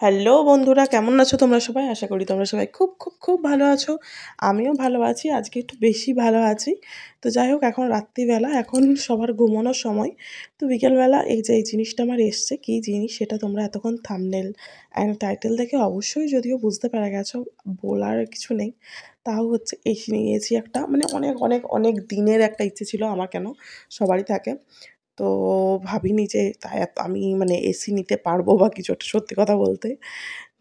Hello বন্ধুরা, কেমন আছো তোমরা সবাই? আশা করি তোমরা সবাই খুব খুব খুব ভালো আছো। আমিও ভালো আছি, আজকে একটু বেশি ভালো আছি। তো যাই হোক, এখন রাত্রিবেলা, এখন সবার ঘুমানোর সময়। তো বিকেলবেলা এই যে এই জিনিসটা আমার এসছে, কী জিনিস সেটা তোমরা এতক্ষণ থাম্বনেল অ্যান্ড টাইটেল দেখে অবশ্যই যদিও বুঝতে পেরে গেছো, বলার কিছু নেই। তাও হচ্ছে এসে নিয়েছি একটা, মানে অনেক অনেক অনেক দিনের একটা ইচ্ছে ছিল আমার, কেন সবারই থাকে। তো ভাবিনি যে তাই আমি মানে এসি নিতে পারবো বা কিছু একটা, সত্যি কথা বলতে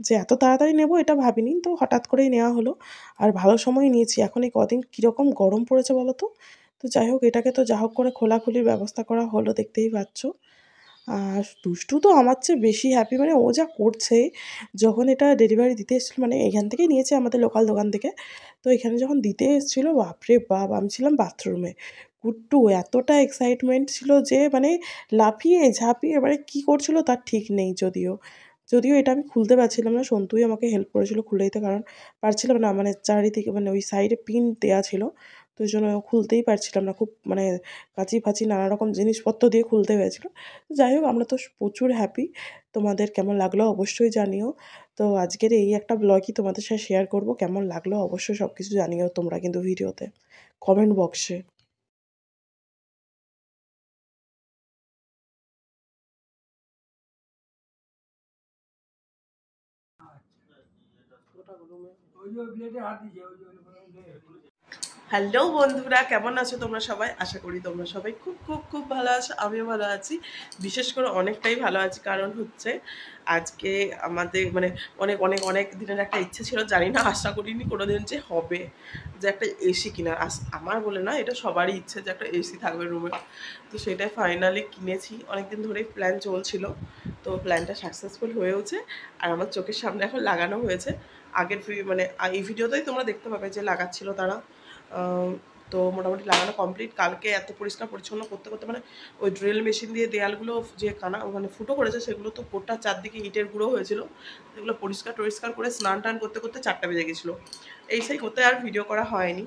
যে এত তাড়াতাড়ি নেব এটা ভাবিনি। তো হঠাৎ করেই নেওয়া হলো, আর ভালো সময় নিয়েছি। এখন এই কদিন কীরকম গরম পড়েছে বলো তো। তো যাই হোক, এটাকে তো যা হোক করে খোলাখুলির ব্যবস্থা করা হলো, দেখতেই পাচ্ছ। আর দুষ্টু তো আমার চেয়ে বেশি হ্যাপি, মানে ও যা করছে। যখন এটা ডেলিভারি দিতে এসেছিলো, মানে এখান থেকেই নিয়েছে আমাদের লোকাল দোকান থেকে। তো এখানে যখন দিতে এসেছিলো, বাপরে বাপ, আমি ছিলাম বাথরুমে। কুট্টু এতটা এক্সাইটমেন্ট ছিল যে মানে লাফিয়ে ঝাঁপিয়ে এবারে কী করছিল তার ঠিক নেই। যদিও যদিও এটা আমি খুলতে পারছিলাম না, সন্তুই আমাকে হেল্প করেছিল খুলে দিতে, কারণ পারছিলাম না, মানে চারিদিকে মানে ওই সাইডে পিন দেওয়া ছিল। তো ওই জন্য খুলতেই পারছিলাম না, খুব মানে কাঁচি ফাঁচি নানা রকম জিনিসপত্র দিয়ে খুলতে হয়েছিল। যাই হোক, আমরা তো প্রচুর হ্যাপি। তোমাদের কেমন লাগলো অবশ্যই জানিও। তো আজকের এই একটা ব্লগই তোমাদের সাথে শেয়ার করব। কেমন লাগলো অবশ্যই সব কিছু জানিও তোমরা কিন্তু ভিডিওতে, কমেন্ট বক্সে। হ্যালো বন্ধুরা, কেমন আছো তোমরা সবাই? আশা করি তোমরা সবাই খুব খুব খুব ভালো আছো, আমিও ভালো আছি। বিশেষ করে অনেকটাই ভালো আছি, কারণ হচ্ছে আজকে আমাদের মানে অনেক অনেক অনেক দিনের একটা ইচ্ছে ছিল, জানি না আশা করিনি কোনোদিন যে হবে, যে একটা এসি কিনা। আমার বলে না, এটা সবারই ইচ্ছে যে একটা এসি থাকবে রুমে। তো সেটাই ফাইনালি কিনেছি, অনেকদিন ধরেই প্ল্যান চলছিল। তো প্ল্যানটা সাকসেসফুল হয়েওছে, আর আমার চোখের সামনে এখন লাগানো হয়েছে। আগের মানে এই ভিডিওতেই তোমরা দেখতে পাবে যে লাগাচ্ছিল তারা। তো মোটামুটি লাগানো কমপ্লিট। কালকে এত পরিষ্কার পরিচ্ছন্ন করতে করতে, মানে ওই ড্রিল মেশিন দিয়ে দেয়ালগুলো যে মানে ফুটো করেছে, সেগুলো তো গোটা চারদিকে ইটের গুঁড়ো হয়েছিল। সেগুলো পরিষ্কার টরিষ্কার করে স্নান টান করতে করতে 4টা বেজে গেছিলো। এই সেই করতে আর ভিডিও করা হয়নি।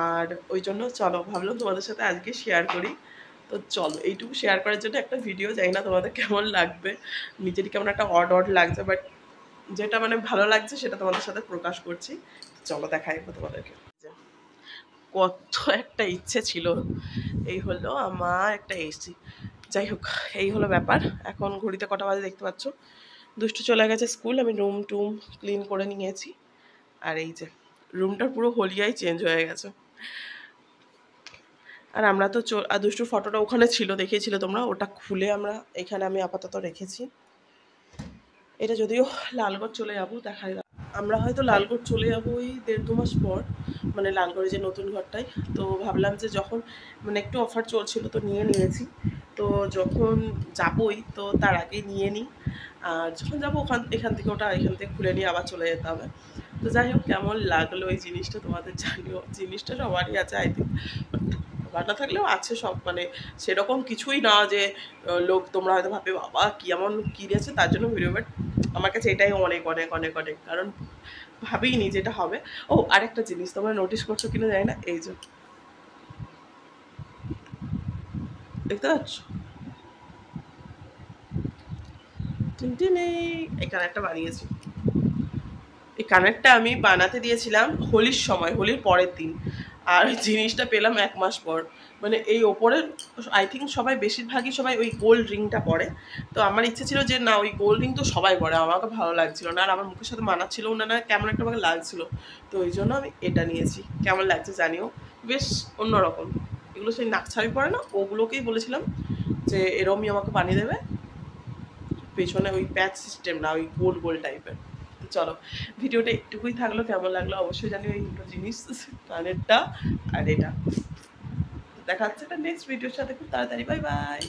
আর ওই জন্য চলো ভাবলাম তোমাদের সাথে আজকে শেয়ার করি। তো চলো, এইটুকু শেয়ার করার জন্য একটা ভিডিও, জানি না তোমাদের কেমন লাগবে, নিজেরই কেমন একটা অড অড লাগছে, বাট যেটা মানে ভালো লাগছে সেটা তোমাদের সাথে প্রকাশ করছি। চলো দেখাই তোমাদেরকে। কত একটা ইচ্ছে ছিল, এই হলো আমার একটা এসি। যাই হোক, এই হলো ব্যাপার। এখন ঘড়িতে কটা বাজে দেখতে পাচ্ছ। দুষ্টু চলে গেছে স্কুল, আমি রুম টুম ক্লিন করে নিয়েছি। আর এই যে রুমটার পুরো হলিয়াই চেঞ্জ হয়ে গেছে। আর আমরা তো আর দুষ্টুর ফটোটা ওখানে ছিল, দেখিয়েছিলে তোমরা, ওটা খুলে আমরা এখানে আমি আপাতত রেখেছি। এটা যদিও লালগড় চলে যাবো, দেখাই আমরা হয়তো লালগড় চলে যাবো ওই 1.5-2 মাস পর, মানে লালগড়ে যে নতুন ঘরটায়। তো ভাবলাম যে যখন মানে একটু অফার চলছিল তো নিয়ে নিয়েছি। তো যখন যাবই তো তার আগেই নিয়ে নিই, আর যখন যাবো এখান থেকে ওটা এখান থেকে খুলে নিয়ে আবার চলে যেতে হবে। তো যাই হোক, কেমন লাগলো এই জিনিসটা তোমাদের জানিও। জিনিসটা সবারই আছে আই থিঙ্ক, বাটা থাকলেও আছে সব, মানে সেরকম কিছুই না যে লোক তোমরা হয়তো ভাববে বাবা কি এমন কিনেছে তার জন্য ভিডিও, বাট আমার কাছে এটাই অনেক অনেক অনেক অনেক, কারণ ভাবিনি যেটা হবে। ও আরেকটা জিনিস তোমরা নোটিস করছো কিনা জানি না, এই যে দেখতে পাচ্ছ এই কানেরটা বানিয়েছি। এই কানেরটা আমি বানাতে দিয়েছিলাম হোলির সময়, হোলির পরের দিন, আর জিনিসটা পেলাম 1 মাস পর। মানে এই ওপরে আই থিঙ্ক সবাই বেশিরভাগই সবাই ওই গোল্ড রিংটা পরে। তো আমার ইচ্ছে ছিল যে না, ওই গোল্ড রিং তো সবাই পরে, আমাকে ভালো লাগছিল না, আর আমার মুখের সাথে মানাচ্ছিল না, না কেমন একটা আমাকে লাগছিল। তো ওই জন্য আমি এটা নিয়েছি। কেমন লাগছে জানিও, বেশ অন্যরকম। এগুলো সেই নাকছাবি পরে না, ওগুলোকেই বলেছিলাম যে এরমই আমাকে বানিয়ে দেবে, পেছনে ওই প্যাচ সিস্টেম না, ওই গোল গোল টাইপের। চলো, ভিডিওটা একটুকুই থাকলো, কেমন লাগলো অবশ্যই জানিও। এই দুটো জিনিস, কানেরটা আর এটা। দেখা হচ্ছে একটা নেক্সট ভিডিওর সাথে খুব তাড়াতাড়ি। Bye bye.